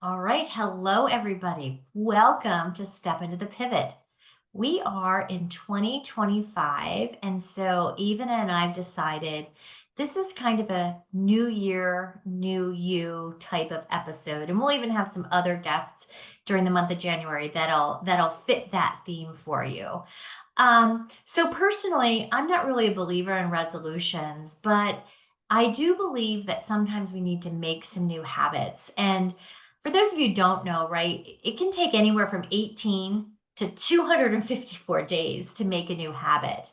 All right. Hello, everybody. Welcome to Step into the Pivot. We are in 2025. And so, Ivana and I've decided this is kind of a new year, new you type of episode. And we'll even have some other guests during the month of January that'll fit that theme for you. So personally, I'm not really a believer in resolutions, but I do believe that sometimes we need to make some new habits. And for those of you who don't know, right, it can take anywhere from 18 to 254 days to make a new habit.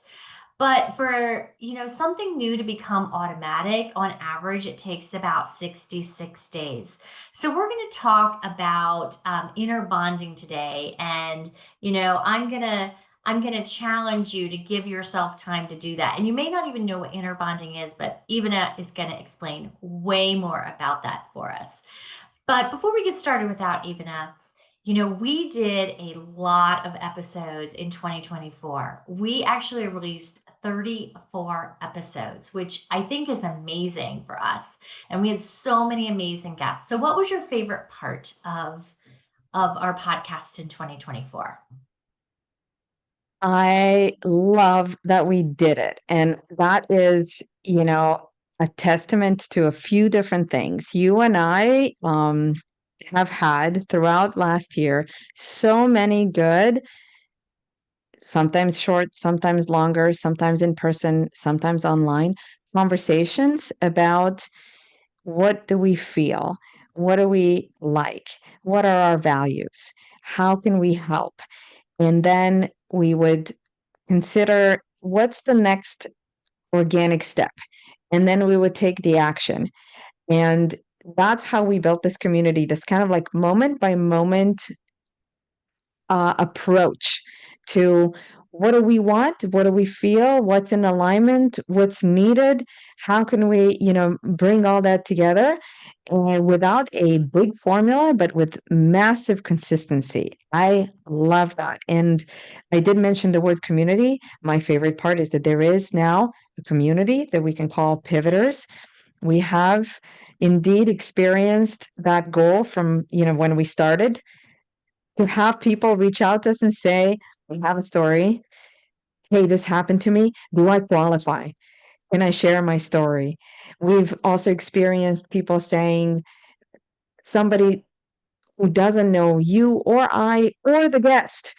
But for, something new to become automatic, on average, it takes about 66 days. So we're going to talk about inner bonding today. And, I'm going to challenge you to give yourself time to do that. And you may not even know what inner bonding is, but Ivana is going to explain way more about that for us. But before we get started with that, Ivana, we did a lot of episodes in 2024. We actually released 34 episodes, which I think is amazing for us. And we had so many amazing guests. So what was your favorite part of our podcast in 2024? I love that we did it. And that is, a testament to a few different things. You and I have had throughout last year so many good, sometimes short, sometimes longer, sometimes in person, sometimes online conversations about what do we feel? What do we like? What are our values? How can we help? And then we would consider what's the next organic step. And then we would take the action. And that's how we built this community, this kind of like moment by moment approach to what do we want? What do we feel? What's in alignment? What's needed? How can we, bring all that together and without a big formula, but with massive consistency? I love that. And I did mention the word community. My favorite part is that there is now a community that we can call pivoters. We have indeed experienced that goal from, when we started to have people reach out to us and say, we have a story. Hey, this happened to me. Do I qualify? Can I share my story? We've also experienced people saying, somebody who doesn't know you or I or the guest,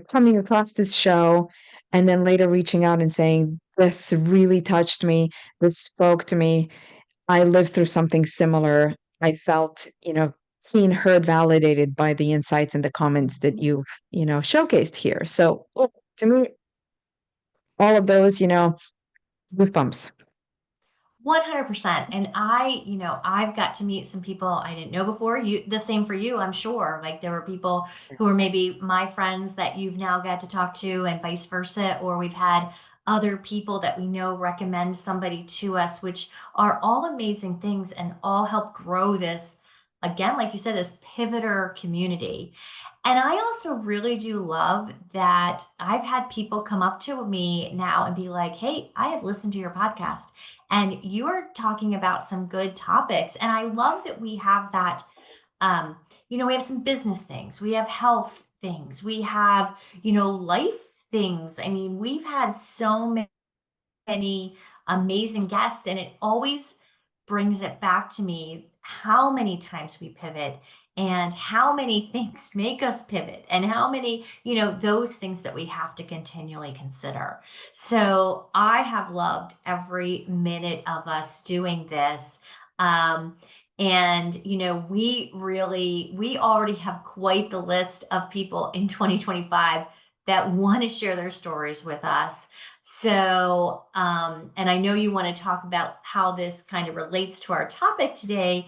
coming across this show and then later reaching out and saying, this really touched me. This spoke to me. I lived through something similar. I felt, seen, heard, validated by the insights and the comments that you've, showcased here. So to me, all of those, goosebumps. 100%. And I've got to meet some people I didn't know before. You, the same for you, I'm sure. Like there were people who are maybe my friends that you've now got to talk to and vice versa, or we've had other people that we know recommend somebody to us, which are all amazing things and all help grow this, again, like you said, this pivoter community. And I also really do love that I've had people come up to me now and be like, "Hey, I have listened to your podcast and you're talking about some good topics." And I love that we have that. We have some business things, we have health things, we have, life things. I mean, we've had so many amazing guests, and it always brings it back to me how many times we pivot and how many things make us pivot and how many, those things that we have to continually consider. So I have loved every minute of us doing this. And we already have quite the list of people in 2025 that want to share their stories with us. So, and I know you want to talk about how this kind of relates to our topic today,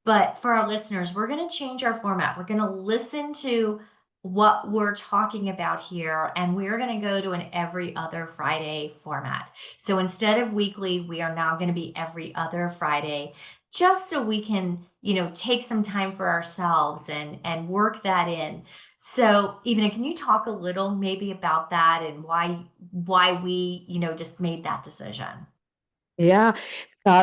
but for our listeners, we're going to change our format. We're going to listen to what we're talking about here, and we're going to go to an every other Friday format. So instead of weekly, we are now going to be every other Friday, just so we can, take some time for ourselves and work that in. So, even can you talk a little maybe about that and why we, just made that decision? Yeah.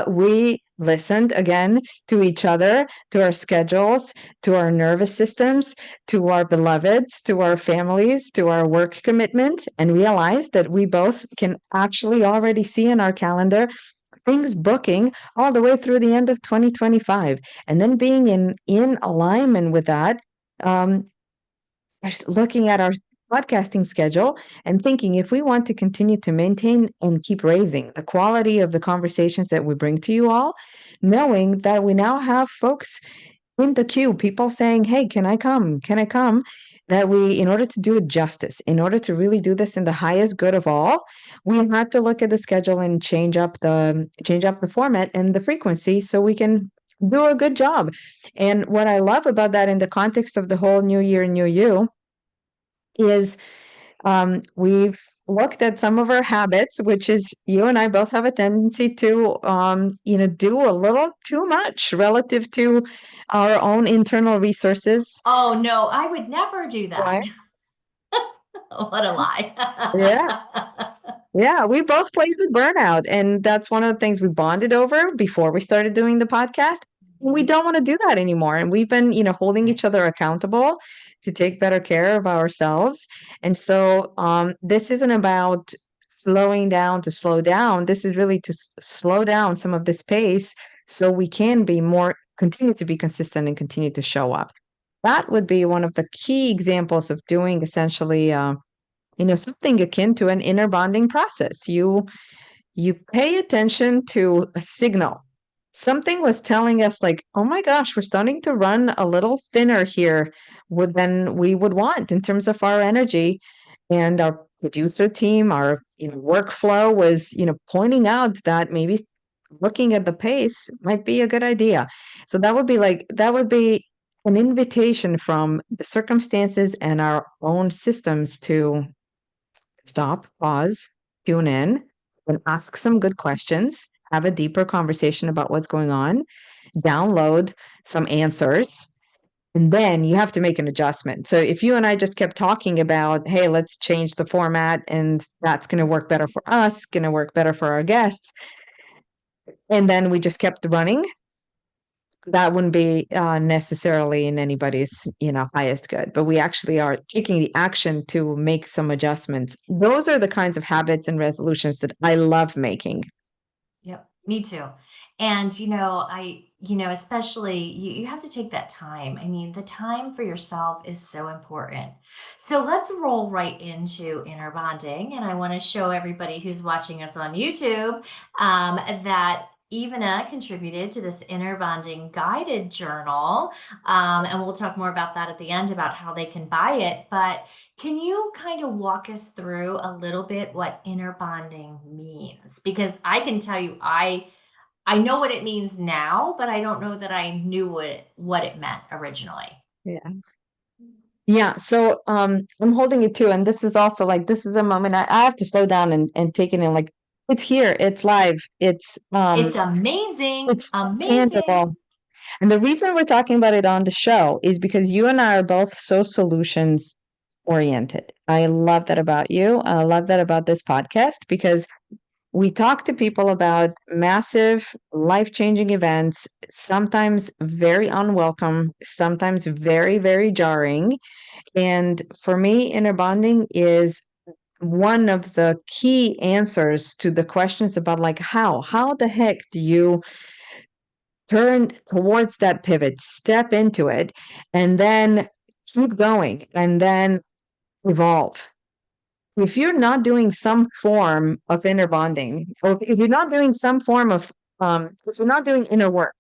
We listened again to each other, to our schedules, to our nervous systems, to our beloveds, to our families, to our work commitment, and realized that we both can actually already see in our calendar things booking all the way through the end of 2025. And then being in alignment with that, um, looking at our podcasting schedule and thinking if we want to continue to maintain and keep raising the quality of the conversations that we bring to you all, knowing that we now have folks in the queue, people saying, "Hey, can I come? Can I come?" That we, in order to do it justice, in order to really do this in the highest good of all, we had to look at the schedule and change up the format and the frequency so we can do a good job. And what I love about that in the context of the whole new year, new you, is we've looked at some of our habits, which is you and I both have a tendency to, do a little too much relative to our own internal resources. Oh no, I would never do that. Right? What a lie. Yeah. Yeah, we both played with burnout, and that's one of the things we bonded over before we started doing the podcast. We don't want to do that anymore, and we've been, holding Right. each other accountable to take better care of ourselves. And so, this isn't about slowing down to slow down. This is really to slow down some of this pace so we can continue to be consistent and continue to show up. That would be one of the key examples of doing essentially, something akin to an inner bonding process. You pay attention to a signal. Something was telling us like, oh my gosh, we're starting to run a little thinner here than we would want in terms of our energy. And our producer team, our workflow was, pointing out that maybe looking at the pace might be a good idea. So that would be an invitation from the circumstances and our own systems to stop, pause, tune in, and ask some good questions, have a deeper conversation about what's going on, download some answers, and then you have to make an adjustment. So if you and I just kept talking about, hey, let's change the format and that's going to work better for us, going to work better for our guests, and then we just kept running, that wouldn't be necessarily in anybody's highest good, but we actually are taking the action to make some adjustments. Those are the kinds of habits and resolutions that I love making. Yep, me too. And especially you have to take that time. I mean, the time for yourself is so important. So let's roll right into inner bonding. And I want to show everybody who's watching us on YouTube that Ivana contributed to this inner bonding guided journal. And we'll talk more about that at the end about how they can buy it. But can you kind of walk us through a little bit what inner bonding means? Because I can tell you, I know what it means now, but I don't know that I knew what it meant originally. Yeah. Yeah. So I'm holding it too. And this is also like this is a moment I have to slow down and take it in like it's here, it's live, It's amazing, it's amazing. tangible. And the reason we're talking about it on the show is because you and I are both so solutions oriented. I love that about you. I love that about this podcast because we talk to people about massive life changing events, sometimes very unwelcome, sometimes very, very jarring. And for me, inner bonding is one of the key answers to the questions about like how the heck do you turn towards that pivot, step into it, and then keep going and then evolve. If you're not doing some form of inner bonding, or if you're not doing some form of, if you're not doing inner work,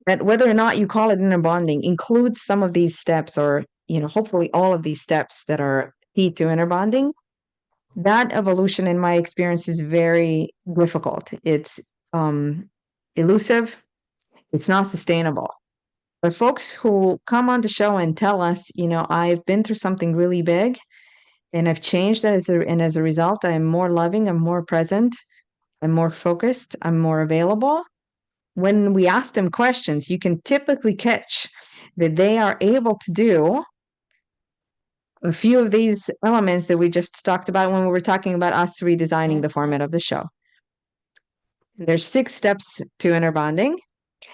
that whether or not you call it inner bonding includes some of these steps, or hopefully all of these steps that are key to inner bonding. That evolution, in my experience, is very difficult. It's elusive. It's not sustainable. But folks who come on the show and tell us, I've been through something really big and I've changed that and as a result, I'm more loving, I'm more present, I'm more focused, I'm more available. When we ask them questions, you can typically catch that they are able to do a few of these elements that we just talked about when we were talking about us redesigning the format of the show. There's 6 steps to inner bonding.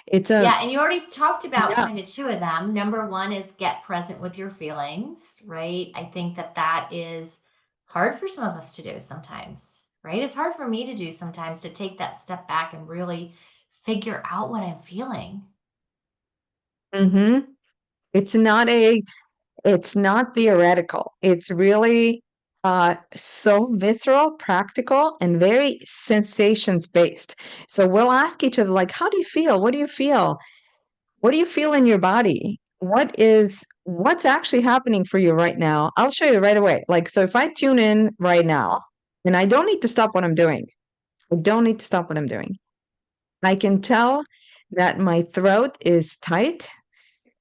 It's a Yeah, and you already talked about yeah. kind of two of them. Number one is get present with your feelings, right? I think that that is hard for some of us to do sometimes, right? It's hard for me to do sometimes to take that step back and really figure out what I'm feeling. Mhm. It's not it's not theoretical. It's really so visceral, practical, and very sensations based. So we'll ask each other, like, how do you feel? What do you feel? What do you feel in your body? What's actually happening for you right now? I'll show you right away. Like, so if I tune in right now, and I don't need to stop what I'm doing, I don't need to stop what I'm doing. I can tell that my throat is tight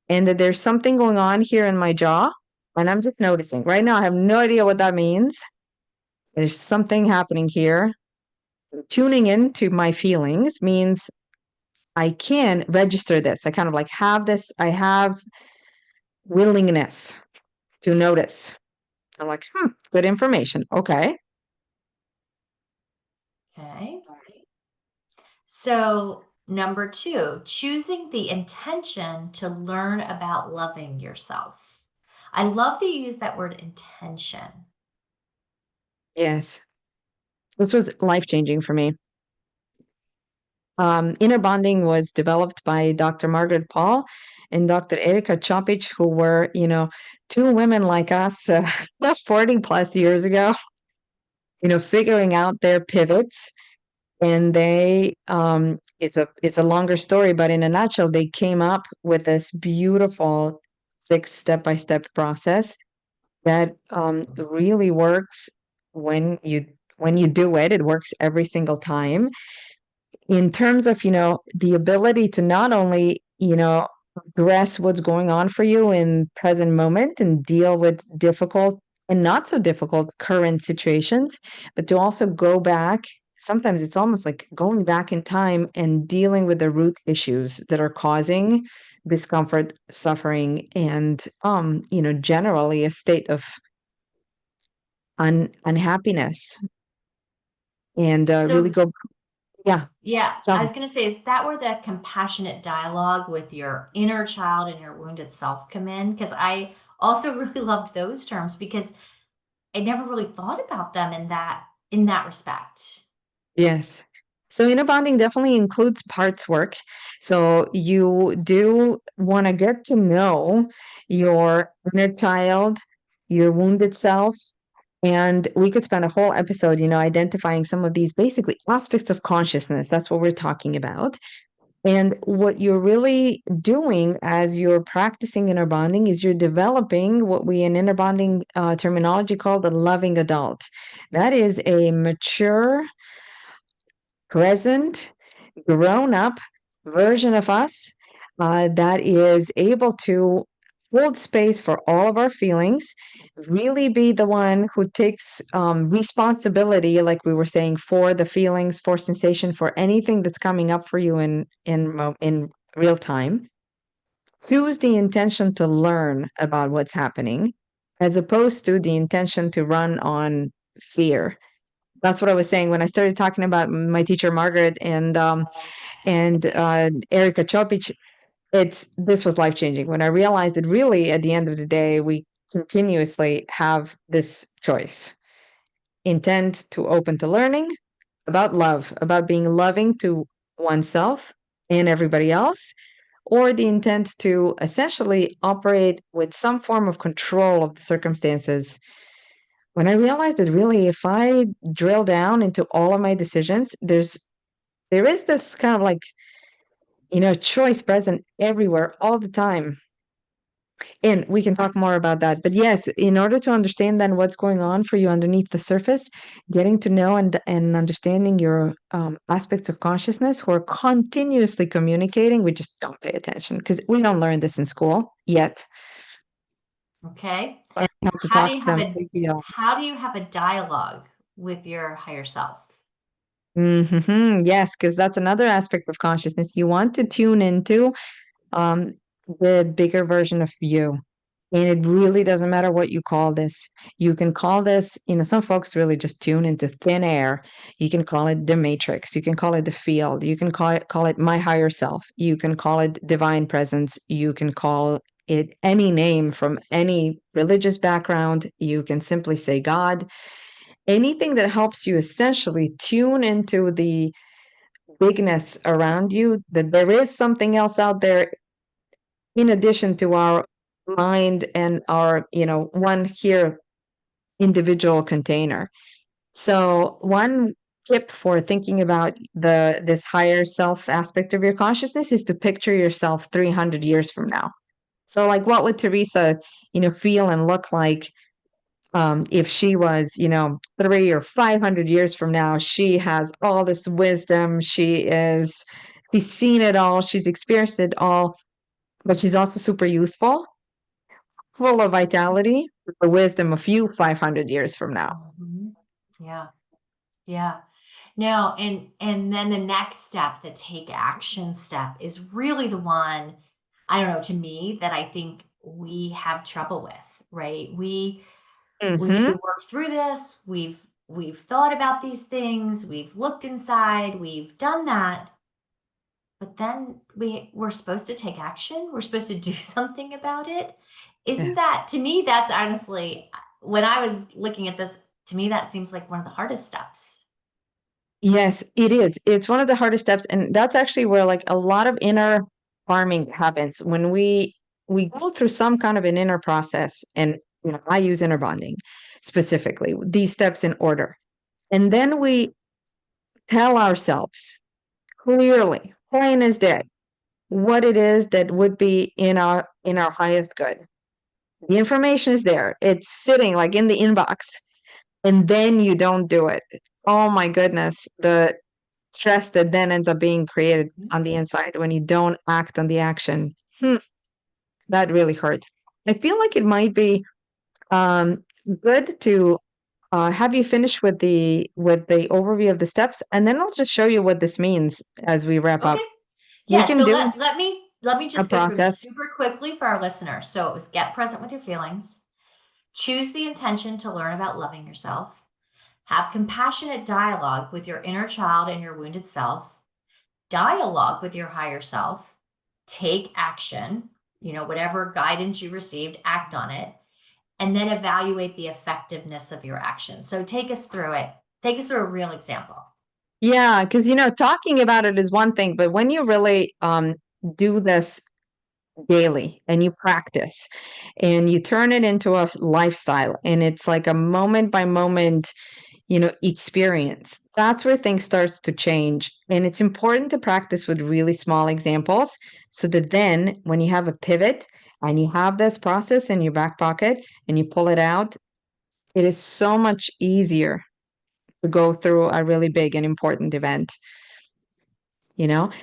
and that there's something going on here in my jaw. And I'm just noticing. Right now, I have no idea what that means. There's something happening here. Tuning into my feelings means I can register this. I kind of like have this, I have willingness to notice. I'm like, good information. Okay. Okay. So, number two, choosing the intention to learn about loving yourself. I love that you use that word intention. Yes. This was life changing for me. Inner bonding was developed by Dr. Margaret Paul and Dr. Erika Chopich, who were, two women like us 40 plus years ago, figuring out their pivots. And it's a longer story, but in a nutshell, they came up with this beautiful 6 step-by-step process that really works when you do it. It works every single time in terms of, the ability to not only, address what's going on for you in present moment and deal with difficult and not so difficult current situations, but to also go back. Sometimes it's almost like going back in time and dealing with the root issues that are causing discomfort, suffering, and generally a state of unhappiness. And really So, go, yeah, yeah, tell I me. was going to say, is that where the compassionate dialogue with your inner child and your wounded self come in? Because I also really loved those terms because I never really thought about them in that respect. Yes. So inner bonding definitely includes parts work. So you do want to get to know your inner child, your wounded self. And we could spend a whole episode, identifying some of these basically aspects of consciousness. That's what we're talking about. And what you're really doing as you're practicing inner bonding is you're developing what we in inner bonding terminology call the loving adult. That is a mature, present, grown up version of us that is able to hold space for all of our feelings, really be the one who takes responsibility, like we were saying, for the feelings, for sensation, for anything that's coming up for you in real time. Choose the intention to learn about what's happening, as opposed to the intention to run on fear. That's what I was saying when I started talking about my teacher Margaret and Erika Chopich. This was life changing when I realized that really at the end of the day we continuously have this choice: intent to open to learning about love, about being loving to oneself and everybody else, or the intent to essentially operate with some form of control of the circumstances. When I realized that really, if I drill down into all of my decisions, there is this kind of like, choice present everywhere all the time. And we can talk more about that. But yes, in order to understand then what's going on for you underneath the surface, getting to know and understanding your aspects of consciousness who are continuously communicating, we just don't pay attention because we don't learn this in school yet. Okay. I have to How do talk you to have them. a Big deal. how do you have a dialogue with your higher self? Yes, because that's another aspect of consciousness. You want to tune into um, the bigger version of you. And it really doesn't matter what you call this. You can call this, some folks really just tune into thin air. You can call it the matrix. You can call it the field. You can call it my higher self. You can call it divine presence. You can call it any name from any religious background. You can simply say God. Anything that helps you essentially tune into the bigness around you, that there is something else out there in addition to our mind and our, one here individual container. So one tip for thinking about this higher self aspect of your consciousness is to picture yourself 300 years from now. So like what would Theresa, feel and look like if she was, 300 or 500 years from now? She has all this wisdom. She's seen it all. She's experienced it all, but she's also super youthful, full of vitality, with the wisdom of you 500 years from now. Mhm. Yeah. Yeah. No, and then the next step, the take action step, is really the one, I don't know, to me, that I think we have trouble with, right? We maybe Hmm. worked through this, we've thought about these things, we've looked inside, we've done that, but then we're supposed to take action. We're supposed to do something about it. Isn't Yes. that, to me, that's honestly, when I was looking at this, to me, that seems like one of the hardest steps. Yes, it is. It's one of the hardest steps, and that's actually where like a lot of inner farming happens when we go through some kind of an inner process. And I use inner bonding specifically, these steps in order. And then we tell ourselves clearly, plain as day, what it is that would be in our highest good. The information is there. It's sitting like in the inbox, and then you don't do it. Oh my goodness, the stress that then ends up being created Mhm. on the inside when you don't act on the action. That really hurts. I feel like it might be um, good to have you finish with the overview of the steps, and then I'll just show you what this means as we wrap Okay. up. We Yeah, can so do let me a just go through process. super quickly for our listeners. So it was get present with your feelings, choose the intention to learn about loving yourself, have compassionate dialogue with your inner child and your wounded self, dialogue with your higher self, take action, whatever guidance you received, act on it, and then evaluate the effectiveness of your action. So take us through it. Take us through a real example. Yeah, because talking about it is one thing, but when you really do this daily and you practice and you turn it into a lifestyle, and it's like a moment by moment, experience, that's where things starts to change. And it's important to practice with really small examples so that then when you have a pivot and you have this process in your back pocket and you pull it out, it is so much easier to go through a really big and important event.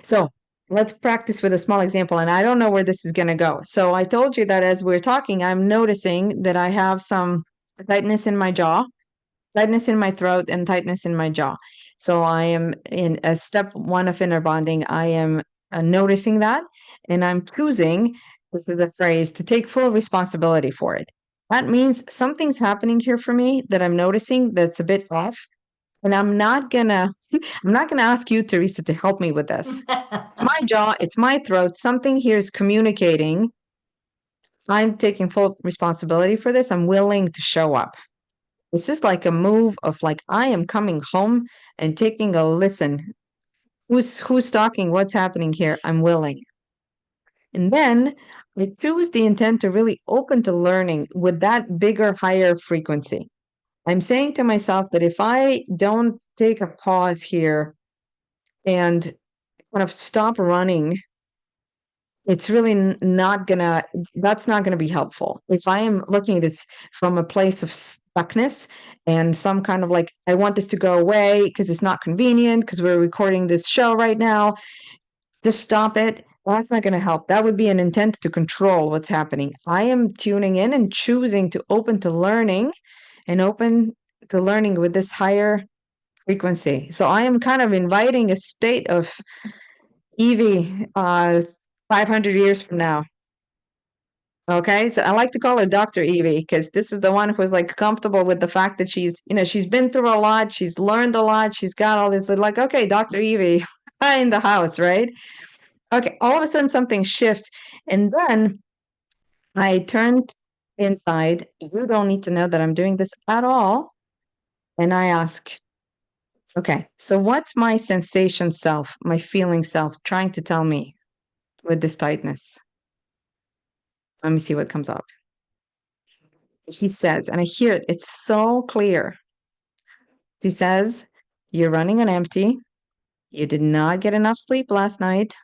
So let's practice with a small example. And I don't know where this is going to go. So I told you that as we're talking, I'm noticing that I have some tightness in my jaw, tightness in my throat, and tightness in my jaw. So I am in a step one of inner bonding. I am noticing that, and I'm choosing, this is a phrase, to take full responsibility for it. That means something's happening here for me that I'm noticing that's a bit off. And I'm not gonna ask you, Theresa, to help me with this. It's my jaw, it's my throat. Something here is communicating. I'm taking full responsibility for this. I'm willing to show up. This is like a move of like I am coming home and taking a listen. Who's talking? What's happening here? I'm willing. And then I choose the intent to really open to learning with that bigger, higher frequency. I'm saying to myself that if I don't take a pause here and kind of stop running, it's really not gonna, that's not gonna be helpful. If I am looking at this from a place of stuckness and some kind of like, I want this to go away because it's not convenient, because we're recording this show right now, just stop it. That's not gonna help. That would be an intent to control what's happening. I am tuning in and choosing to open to learning and open to learning with this higher frequency. So I am kind of inviting a state of Evie, 500 years from now. Okay, so I like to call her Dr. Evie because this is the one who's like comfortable with the fact that she's been through a lot, she's learned a lot, she's got all this like, okay, Dr. Evie in the house, right? Okay, all of a sudden something shifts. And then I turned inside. You don't need to know that I'm doing this at all. And I ask, okay, so what's my sensation self, my feeling self trying to tell me with this tightness? Let me see what comes up. He says, and I hear it, it's so clear. He says, you're running on empty. You did not get enough sleep last night.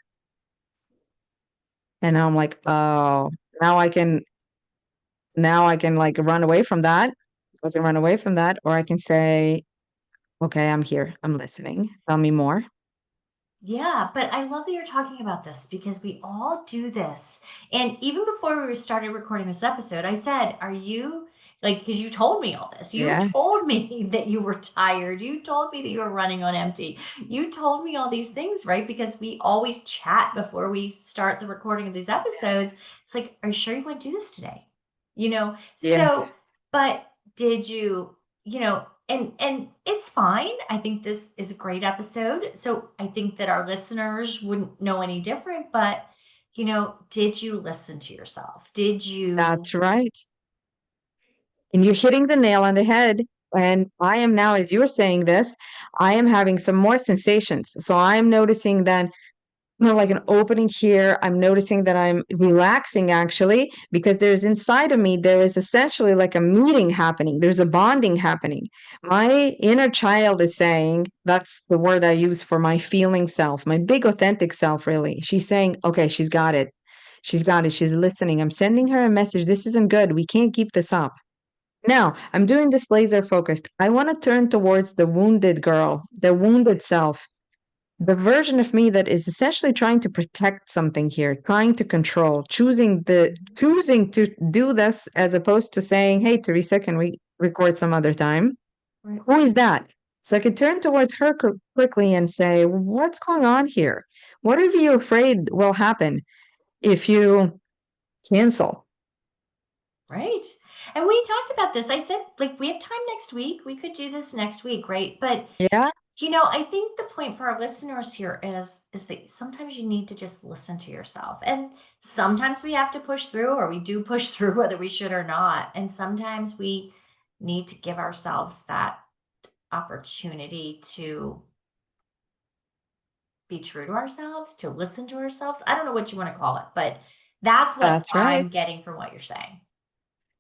And now I'm like, oh, now I can like run away from that. I can run away from that, or I can say, okay, I'm here. I'm listening. Tell me more. Yeah, but I love that you're talking about this because we all do this. And even before we started recording this episode, I said, are you like, because you told me all this. You Yes. told me that you were tired. You told me that you were running on empty. You told me all these things, right? Because we always chat before we start the recording of these episodes. It's like, are you sure you want to do this today? Yes. So, but did you, and it's fine. I think this is a great episode. So I think that our listeners wouldn't know any different, but did you listen to yourself? Did you That's right. And you're hitting the nail on the head. And I am now, as you're saying this, I am having some more sensations. So I'm noticing that, like an opening here. I'm noticing that I'm relaxing actually, because there's inside of me, there is essentially like a meeting happening. There's a bonding happening. My inner child is saying, that's the word I use for my feeling self, my big authentic self, really. She's saying, okay, she's got it. She's got it. She's listening. I'm sending her a message. This isn't good. We can't keep this up. Now, I'm doing this laser focused. I want to turn towards the wounded girl, the wounded self, the version of me that is essentially trying to protect something here, trying to control, choosing to do this as opposed to saying, "Hey, Teresa, can we record some other time?" right, Who is that? So I could turn towards her quickly and say, "What's going on here? What are you afraid will happen if you cancel?" right? And we talked about this. I said, like, we have time next week. We could do this next week, right? But Yeah, I think the point for our listeners here is that sometimes you need to just listen to yourself. And sometimes we have to push through, or we do push through whether we should or not. And sometimes we need to give ourselves that opportunity to be true to ourselves, to listen to ourselves. I don't know what you want to call it, but that's what that's right. I'm getting from what you're saying.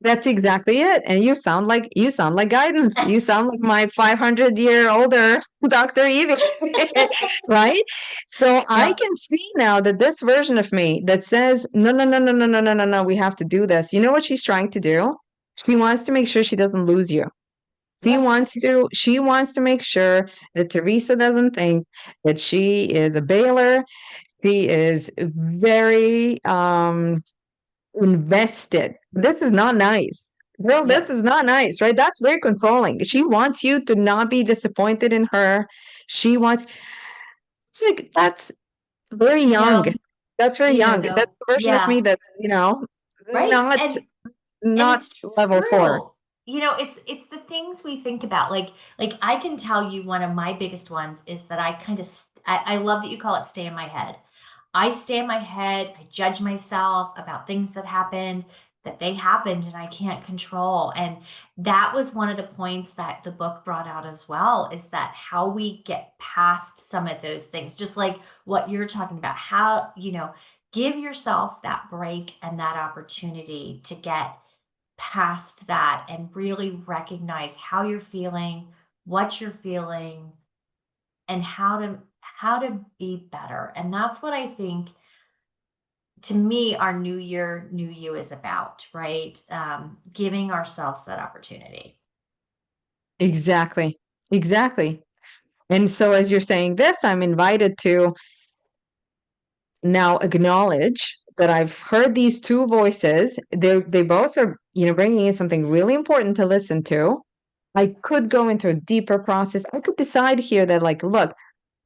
That's exactly it. And you sound like guidance. You sound like my 500-year older Dr. Evie, right? So I Yep. can see now that this version of me that says, no, no, no, no, no, no, no, no, no, we have to do this. You know what she's trying to do? She wants to make sure she doesn't lose you. Yep. She wants to make sure that Teresa doesn't think that she is a bailer. She is very invested. This is not nice. Girl, this Yep. is not nice, right? That's very controlling. She wants you to not be disappointed in her. She wants, it's like, that's very You young. know, That's very young. That's though, the version of me yeah, that's, right. not, And not it's level four. true. It's the things we think about. Like I can tell you one of my biggest ones is that I kind of I love that you call it stay in my head. I stay in my head, I judge myself about things that happened, that they happened and I can't control. And that was one of the points that the book brought out as well, is that how we get past some of those things, just like what you're talking about, how, give yourself that break and that opportunity to get past that and really recognize how you're feeling, what you're feeling, and how to be better. And that's what I think, to me, our new year, new you is about, right? Giving ourselves that opportunity. Exactly. Exactly. And so as you're saying this, I'm invited to now acknowledge that I've heard these two voices. They both are, bringing in something really important to listen to. I could go into a deeper process. I could decide here that, like, look,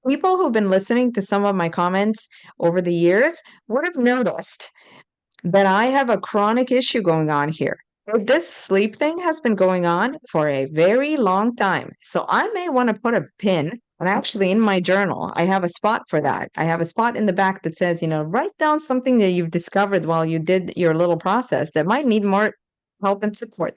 people who've been listening to some of my comments over the years would have noticed that I have a chronic issue going on here. So this sleep thing has been going on for a very long time. So I may want to put a pin. And actually, in my journal, I have a spot for that. I have a spot in the back that says, write down something that you've discovered while you did your little process that might need more help and support.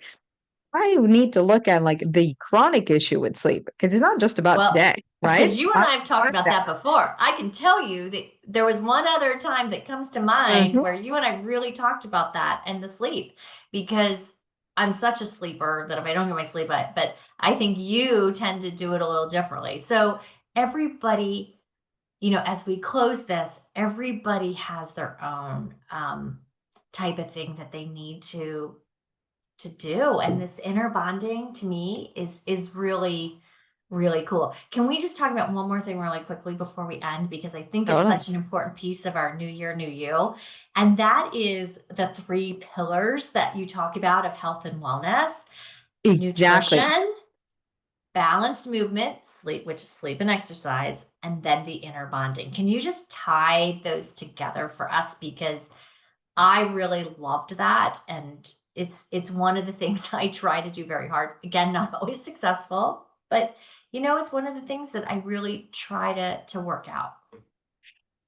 I need to look at like the chronic issue with sleep because it's not just about Well, today, right? because you and I I have talked work about that. that before. I can tell you that there was one other time that comes to mind Mhm. where you and I really talked about that and the sleep, because I'm such a sleeper that if I don't get my sleep, but I think you tend to do it a little differently. So everybody, as we close this, everybody has their own type of thing that they need to do, and this inner bonding to me is really really cool. Can we just talk about one more thing really quickly before we end, because I think it's Totally. such an important piece of our new year new you, and that is the three pillars that you talk about of health and wellness: Exactly. nutrition, balanced movement, sleep, which is sleep and exercise, and then the inner bonding. Can you just tie those together for us, because I really loved that, and it's one of the things I try to do very hard. Again, not always successful, but it's one of the things that I really try to work out.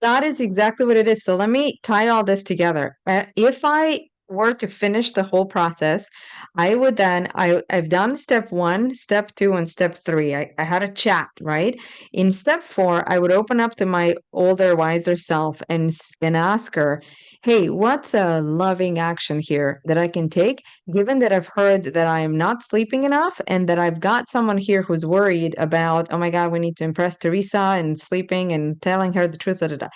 That is exactly what it is. So let me tie all this together. If I were to finish the whole process, I would then, I've done step one, step two, and step three. I had a chat, right? In step four, I would open up to my older, wiser self and ask her, hey, what's a loving action here that I can take, given that I've heard that I am not sleeping enough and that I've got someone here who's worried about, oh my God, we need to impress Theresa and sleeping and telling her the truth. Da, da, da.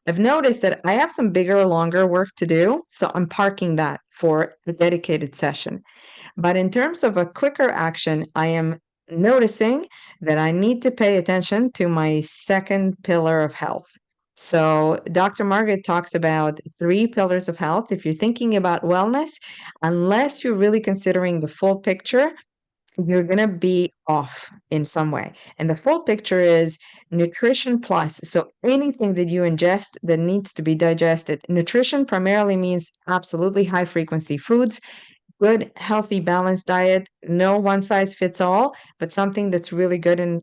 I've noticed that I have some bigger, longer work to do, so I'm parking that for a dedicated session. But in terms of a quicker action, I am noticing that I need to pay attention to my second pillar of health. So, Dr. Margaret talks about three pillars of health. If you're thinking about wellness, unless you're really considering the full picture, you're going to be off in some way. And the full picture is nutrition plus. So anything that you ingest that needs to be digested. Nutrition primarily means absolutely high frequency foods, good, healthy, balanced diet, no one size fits all, but something that's really good and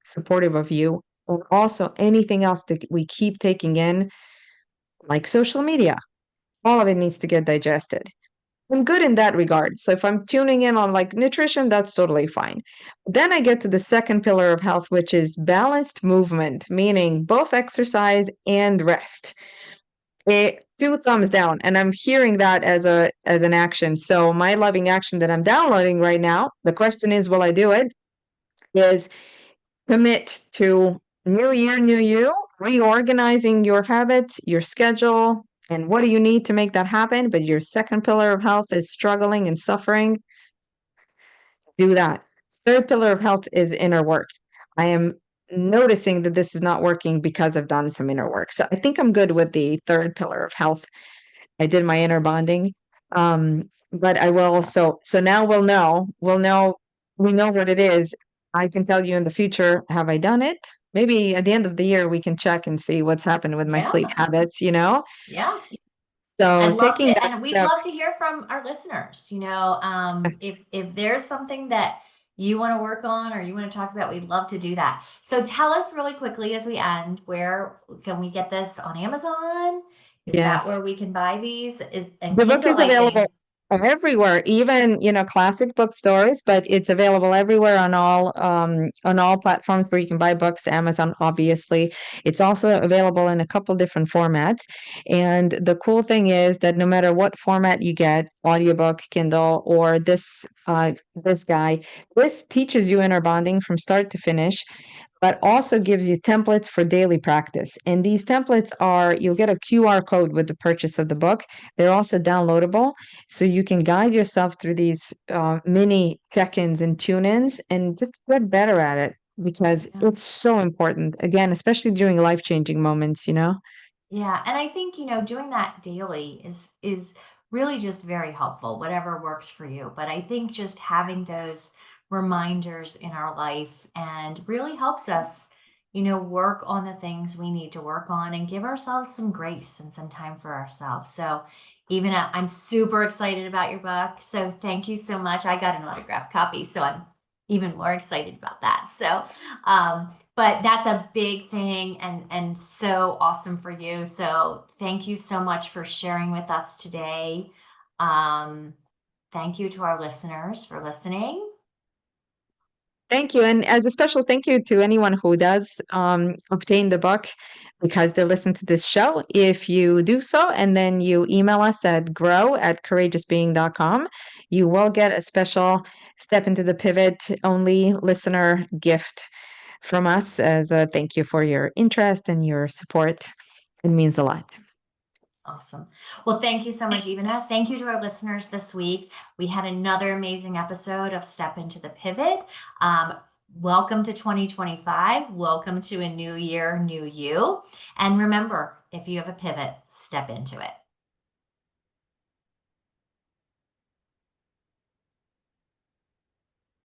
supportive of you. And also anything else that we keep taking in, like social media, all of it needs to get digested. I'm good in that regard. So if I'm tuning in on like nutrition, that's totally fine. Then I get to the second pillar of health, which is balanced movement, meaning both exercise and rest. Two thumbs down, and I'm hearing that as an action. So my loving action that I'm downloading right now, the question is, will I do it? Is commit to new year, new you, reorganizing your habits, your schedule, and what do you need to make that happen? But your second pillar of health is struggling and suffering. Do that. Third pillar of health is inner work. I am noticing that this is not working because I've done some inner work. So I think I'm good with the third pillar of health. I did my inner bonding. But I will so now we know what it is. I can tell you in the future, have I done it? Maybe at the end of the year we can check and see what's happened with my sleep Yeah, habits. yeah. So I'd love to, taking that and we'd step, love to hear from our listeners. yes, If there's something that you want to work on or you want to talk about, we'd love to do that. So tell us really quickly as we end, where can we get this on Amazon? Is that yes. where we can buy these? Is and The book Kindle, is I available think. everywhere, even, classic bookstores, but it's available everywhere on all platforms where you can buy books, Amazon, obviously. It's also available in a couple different formats. And the cool thing is that no matter what format you get, audiobook, Kindle, or this guy, this teaches you inner bonding from start to finish, but also gives you templates for daily practice. And these templates you'll get a QR code with the purchase of the book. They're also downloadable, so you can guide yourself through these mini check-ins and tune-ins and just get better at it because Yeah. it's so important. Again, especially during life-changing moments. Yeah, and I think, doing that daily is really just very helpful, whatever works for you. But I think just having those reminders in our life and really helps us, work on the things we need to work on and give ourselves some grace and some time for ourselves. So, Even I'm super excited about your book. So thank you so much. I got an autographed copy, so I'm even more excited about that. So, but that's a big thing and so awesome for you. So thank you so much for sharing with us today. Um, thank you to our listeners for listening. Thank you. And as a special thank you to anyone who does obtain the book because they listen to this show. If you do so and then you email us at grow@courageousbeing.com, you will get a special Step into the Pivot only listener gift from us as a thank you for your interest and your support. It means a lot. Awesome. Well, thank you so much, Ivana. Thank you to our listeners this week. We had another amazing episode of Step into the Pivot. Welcome to 2025. Welcome to a new year, new you. And remember, if you have a pivot, step into it.